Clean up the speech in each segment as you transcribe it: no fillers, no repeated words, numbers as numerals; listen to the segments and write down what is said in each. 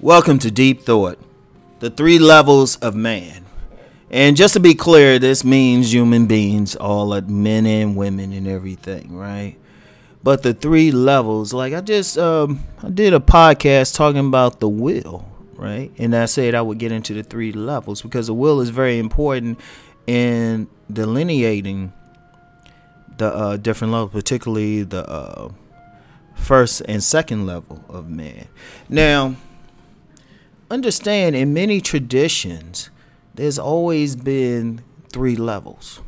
Welcome to Deep Thought, the three levels of man. And just to be clear, this means human beings, all men and women and everything, right? But the three levels, like I did a podcast talking about the will, right? And I said I would get into the three levels because the will is very important in delineating the different levels, particularly the first and second level of man. Now, understand, in many traditions, there's always been three levels.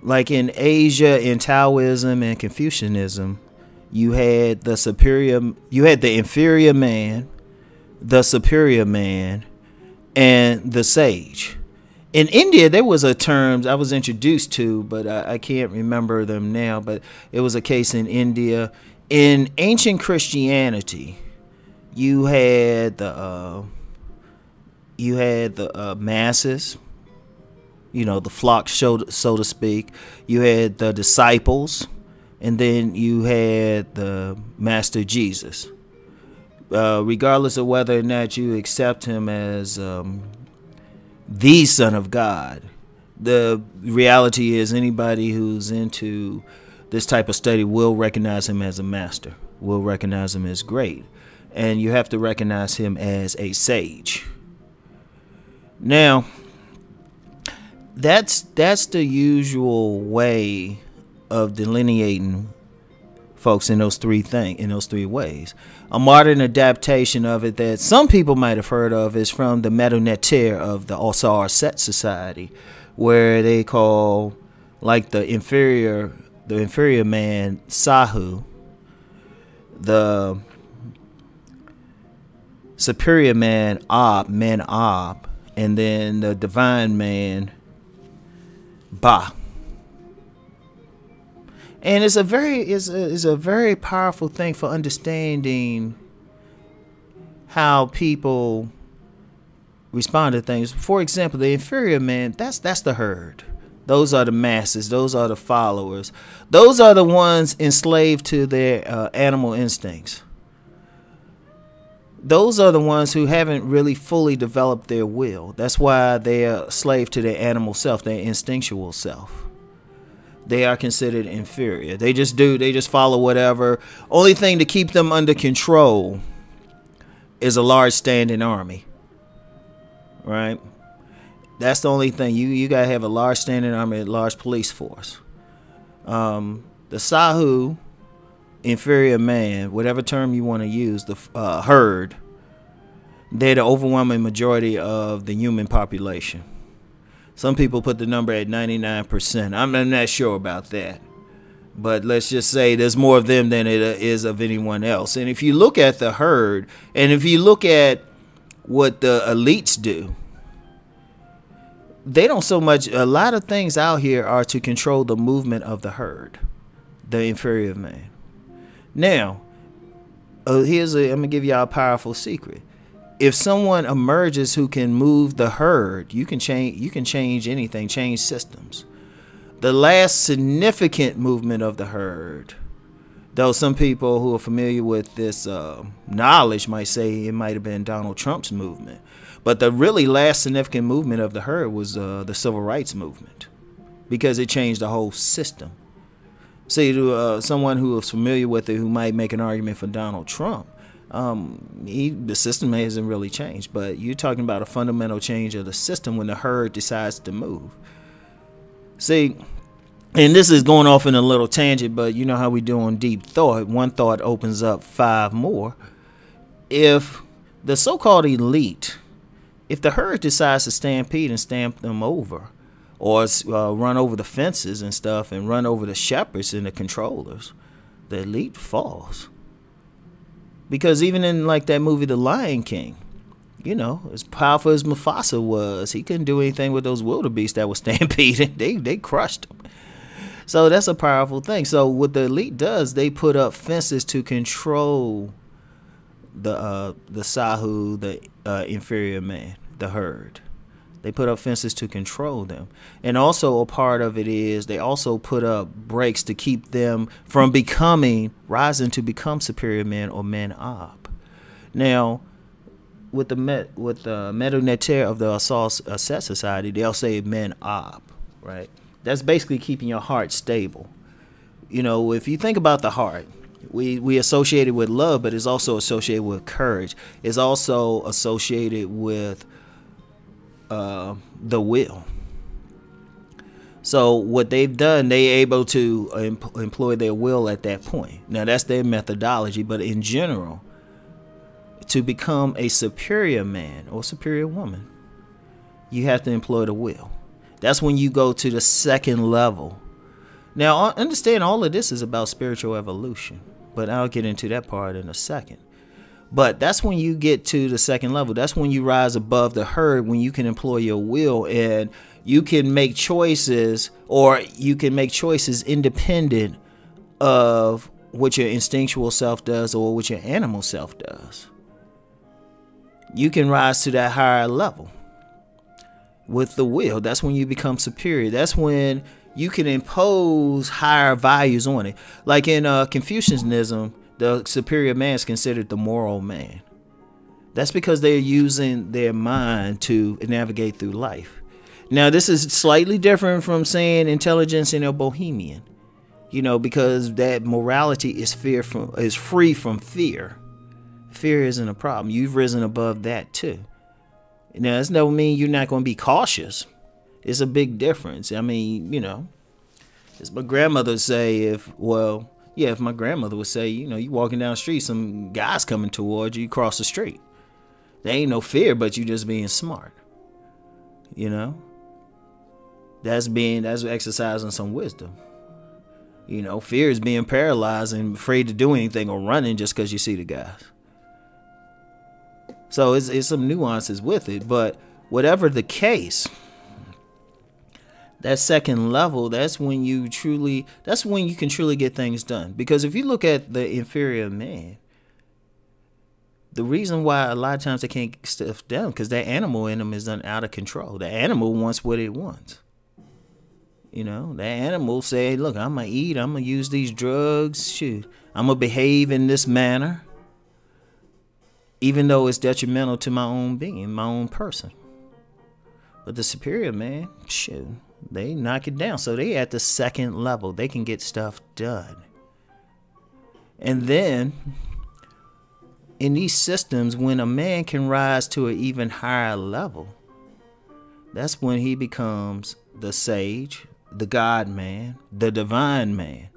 Like in Asia, in Taoism and Confucianism, you had the inferior man, the superior man, and the sage. In India, there was a term I was introduced to, but I can't remember them now. But it was a case in India. In ancient Christianity, you had the masses, the flock, so to speak. You had the disciples, and then you had the Master Jesus. Regardless of whether or not you accept him as the Son of God, the reality is anybody who's into this type of study will recognize him as a master, will recognize him as great. And you have to recognize him as a sage. Now, that's the usual way of delineating folks in those three ways. A modern adaptation of it that some people might have heard of is from the Manosphere of the Osar Set Society, where they call like the inferior man Sahu, the superior man Ab, and then the divine man Ba. And it's a very powerful thing for understanding how people respond to things. For example, the inferior man, that's the herd. Those are the masses. Those are the followers. Those are the ones enslaved to their animal instincts. Those are the ones who haven't really fully developed their will. That's why they are slave to their animal self, their instinctual self. They are considered inferior. They just follow whatever. Only thing to keep them under control is a large standing army. Right? That's the only thing. You gotta have a large standing army, a large police force. The Sahu, inferior man, whatever term you want to use, the herd, they're the overwhelming majority of the human population. Some people put the number at 99%. I'm not sure about that. But let's just say there's more of them than it is of anyone else. And if you look at the herd, and if you look at what the elites do, they don't so much, a lot of things out here are to control the movement of the herd, the inferior man. Now, I'm going to give y'all a powerful secret. If someone emerges who can move the herd, you can change anything, change systems. The last significant movement of the herd, though some people who are familiar with this knowledge might say it might have been Donald Trump's movement, but the really last significant movement of the herd was the civil rights movement, because it changed the whole system. See, to someone who is familiar with it, who might make an argument for Donald Trump, the system hasn't really changed, but you're talking about a fundamental change of the system when the herd decides to move. See, and this is going off in a little tangent, but you know how we do on Deep Thought. One thought opens up five more. If the so-called elite, if the herd decides to stampede and stamp them over, or run over the fences and stuff, and run over the shepherds and the controllers, the elite falls. Because even in like that movie, The Lion King, as powerful as Mufasa was, he couldn't do anything with those wildebeests that were stampeding. They crushed him. So that's a powerful thing. So what the elite does, they put up fences to control the Sahu, the inferior man, the herd. They put up fences to control them. And also a part of it is they also put up brakes to keep them from rising to become superior men or men up. Now, with the Manosphere of the Assault Society, they'll say men op, right? That's basically keeping your heart stable. You know, if you think about the heart, we associate it with love, but it's also associated with courage. It's also associated with the will. So what they've done, they're able to employ their will at that point. Now, that's their methodology, but in general, to become a superior man or superior woman, you have to employ the will. That's when you go to the second level. Now, understand all of this is about spiritual evolution, but I'll get into that part in a second. But that's when you get to the second level. That's when you rise above the herd, when you can employ your will and you can make choices, or you can make choices independent of what your instinctual self does or what your animal self does. You can rise to that higher level with the will. That's when you become superior. That's when you can impose higher values on it. Like in Confucianism, the superior man is considered the moral man. That's because they're using their mind to navigate through life. Now, this is slightly different from saying intelligence in a bohemian, you know, because that morality is free from fear. Fear isn't a problem. You've risen above that too. Now, this doesn't mean you're not going to be cautious. It's a big difference. I mean, you know, as my grandmother would say, if my grandmother would say, you know, you walking down the street, some guys coming towards you, cross the street. There ain't no fear, but you just being smart. You know, that's exercising some wisdom. You know, fear is being paralyzed and afraid to do anything or running just because you see the guys. So it's some nuances with it, but whatever the case, that second level, that's when you can truly get things done. Because if you look at the inferior man, the reason why a lot of times they can't get stuff done, because that animal in them is done out of control. The animal wants what it wants. You know, that animal say, look, I'm going to eat, I'm going to use these drugs, shoot, I'm going to behave in this manner, even though it's detrimental to my own being, my own person. But the superior man, shoot, they knock it down. So they at the second level. They can get stuff done. And then in these systems, when a man can rise to an even higher level, that's when he becomes the sage, the God man, the divine man.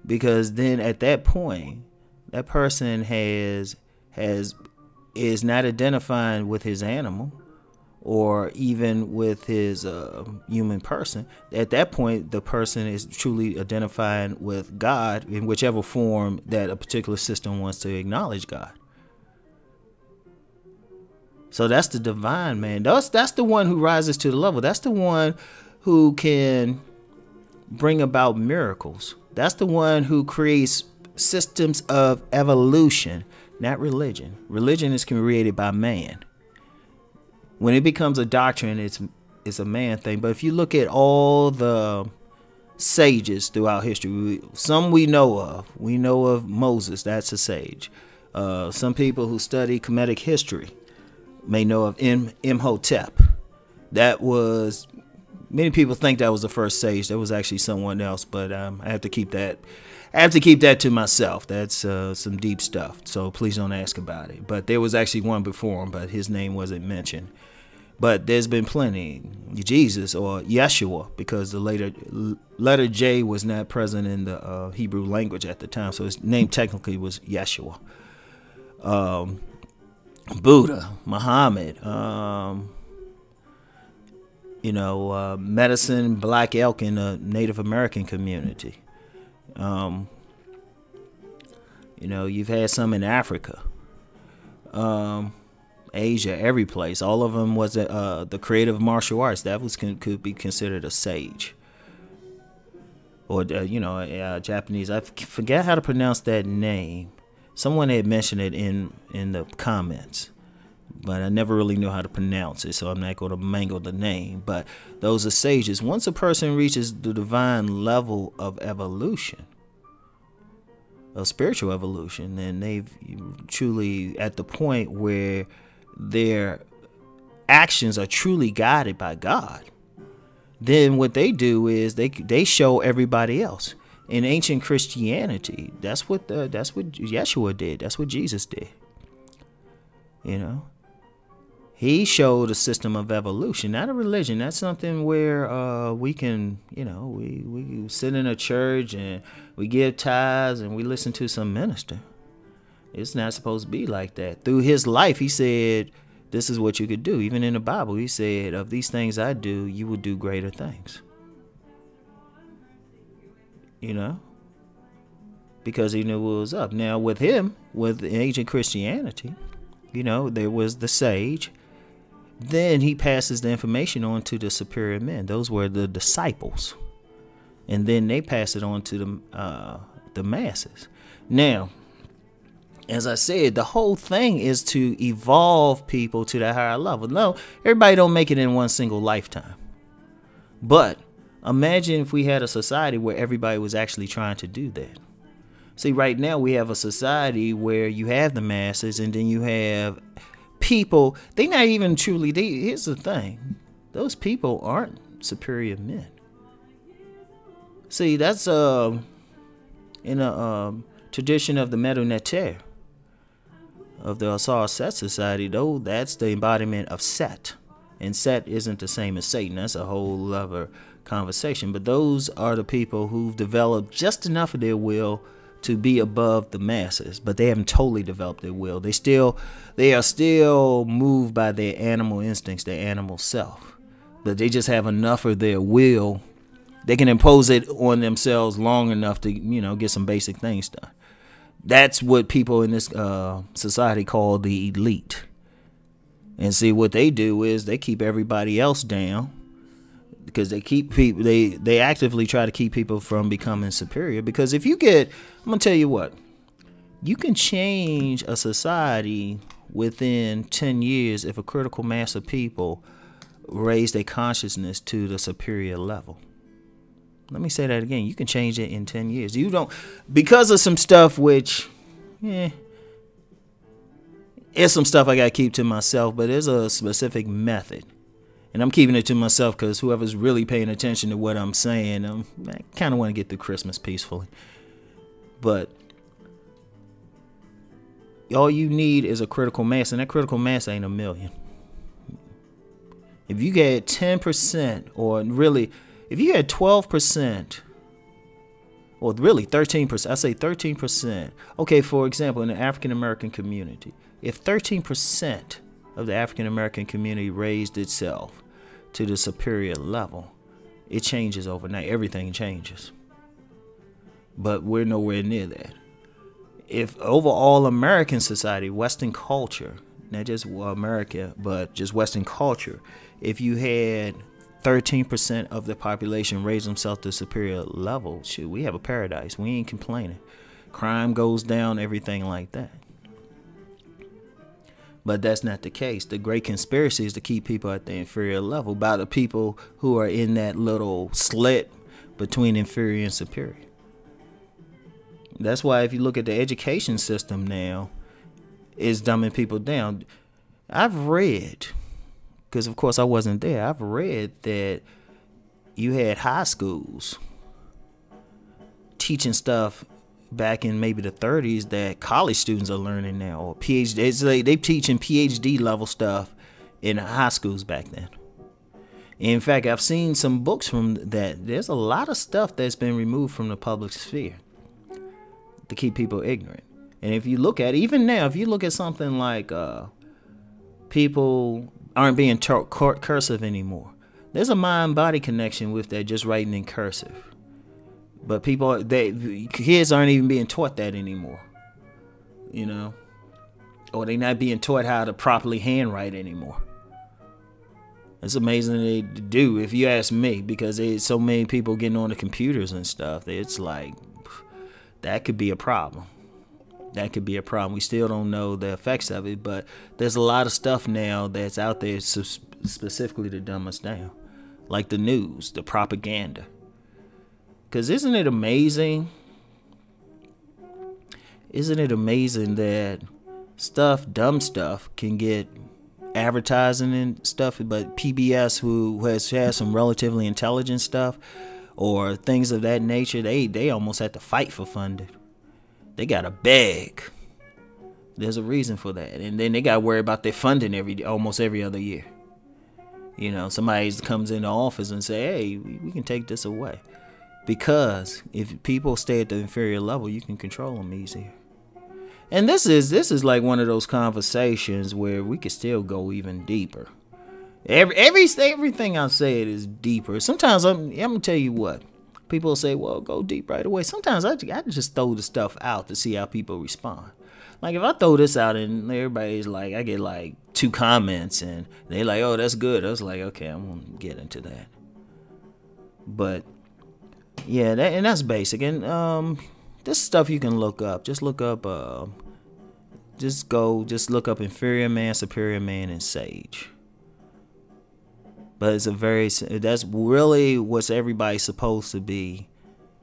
Because then at that point, that person is not identifying with his animal or even with his human person. At that point, the person is truly identifying with God in whichever form that a particular system wants to acknowledge God. So that's the divine man. That's the one who rises to the level. That's the one who can bring about miracles. That's the one who creates systems of evolution, not religion. Religion is created by man. When it becomes a doctrine, it's a man thing. But if you look at all the sages throughout history, some we know of Moses, that's a sage. Some people who study Kemetic history may know of Imhotep. Many people think that was the first sage. That was actually someone else, but I have to keep that to myself. That's some deep stuff, so please don't ask about it. But there was actually one before him, but his name wasn't mentioned. But there's been plenty. Jesus or Yeshua, because the letter J was not present in the Hebrew language at the time, so his name technically was Yeshua. Buddha, Muhammad, medicine, black elk in the Native American community. You've had some in Africa, Asia, every place. All of them was the creative martial arts. That could be considered a sage. Or, Japanese. I forget how to pronounce that name. Someone had mentioned it in the comments, but I never really knew how to pronounce it, so I'm not going to mangle the name. But those are sages. Once a person reaches the divine level of evolution, of spiritual evolution, and they've truly at the point where their actions are truly guided by God, then what they do is they show everybody else. In ancient Christianity, that's what Yeshua did. That's what Jesus did. You know, he showed a system of evolution, not a religion. That's something where we can, you know, we sit in a church and we give tithes and we listen to some minister. It's not supposed to be like that. Through his life, he said, this is what you could do. Even in the Bible, he said, of these things I do, you will do greater things. You know? Because he knew what was up. Now, with him, with ancient Christianity, you know, there was the sage. Then he passes the information on to the superior men. Those were the disciples. And then they pass it on to the masses. Now, as I said, the whole thing is to evolve people to that higher level. No, everybody don't make it in one single lifetime. But imagine if we had a society where everybody was actually trying to do that. See, right now we have a society where you have the masses and then you have people. They not even truly, here's the thing. Those people aren't superior men. See, that's in a tradition of the Manosphere of the Asar Set Society, though, that's the embodiment of Set. And Set isn't the same as Satan. That's a whole other conversation. But those are the people who've developed just enough of their will to be above the masses. But they haven't totally developed their will. They are still moved by their animal instincts, their animal self. But they just have enough of their will. They can impose it on themselves long enough to, you know, get some basic things done. That's what people in this society call the elite. And see, what they do is they keep everybody else down because they keep people. They actively try to keep people from becoming superior. Because if you get, I'm gonna tell you what, you can change a society within 10 years if a critical mass of people raise their consciousness to the superior level. Let me say that again. You can change it in 10 years. You don't, because of some stuff which, it's some stuff I got to keep to myself, but there's a specific method. And I'm keeping it to myself because whoever's really paying attention to what I'm saying, I kind of want to get through Christmas peacefully. But all you need is a critical mass, and that critical mass ain't a million. If you get 10%, or really, if you had 12%, or really 13%, I say 13%. Okay, for example, in the African American community, if 13% of the African American community raised itself to the superior level, it changes overnight. Everything changes. But we're nowhere near that. If overall American society, Western culture, not just America, but just Western culture, if you had 13% of the population raise themselves to superior level, shoot, we have a paradise. We ain't complaining. Crime goes down, everything like that. But that's not the case. The great conspiracy is to keep people at the inferior level by the people who are in that little slit between inferior and superior. That's why if you look at the education system now, it's dumbing people down. I've read, because of course I wasn't there, I've read that you had high schools teaching stuff back in maybe the 30s that college students are learning now, or PhD. It's like they teaching PhD level stuff in high schools back then. In fact, I've seen some books from that. There's a lot of stuff that's been removed from the public sphere to keep people ignorant. And if you look at, even now, if you look at something like people aren't being taught cursive anymore, there's a mind-body connection with that, just writing in cursive. But kids aren't even being taught that anymore, you know, or they're not being taught how to properly handwrite anymore. It's amazing they do, if you ask me, because there's so many people getting on the computers and stuff. It's like, that could be a problem. That could be a problem. We still don't know the effects of it, but there's a lot of stuff now that's out there specifically to dumb us down, like the news, the propaganda. Because isn't it amazing Isn't it amazing that dumb stuff can get advertising and stuff, but PBS, who has some relatively intelligent stuff or things of that nature, they almost have to fight for funding. They got to beg. There's a reason for that. And then they got to worry about their funding almost every other year. You know, somebody comes into office and say, hey, we can take this away. Because if people stay at the inferior level, you can control them easier. And this is like one of those conversations where we could still go even deeper. Everything I said is deeper. Sometimes I'm gonna tell you what. People say, well, go deep right away. Sometimes I just throw the stuff out to see how people respond. Like if I throw this out and everybody's like, I get like 2 comments and they like, oh, that's good. I was like, okay, I'm gonna get into that. But yeah, that's basic. And this stuff you can look up. Just look up look up inferior man, superior man, and sage. But that's really what everybody's supposed to be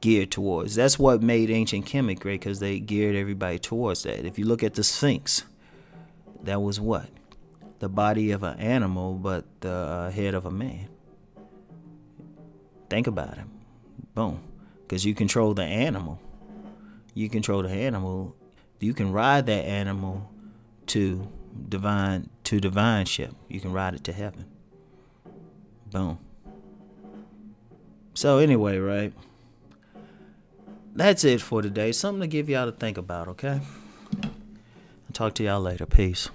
geared towards. That's what made ancient Kemet great, because they geared everybody towards that. If you look at the Sphinx, that was what? The body of an animal, but the head of a man. Think about it. Boom. Because you control the animal. You control the animal. You can ride that animal to divineship. You can ride it to heaven. Boom. So anyway, right? That's it for today. Something to give y'all to think about, okay? I'll talk to y'all later. Peace.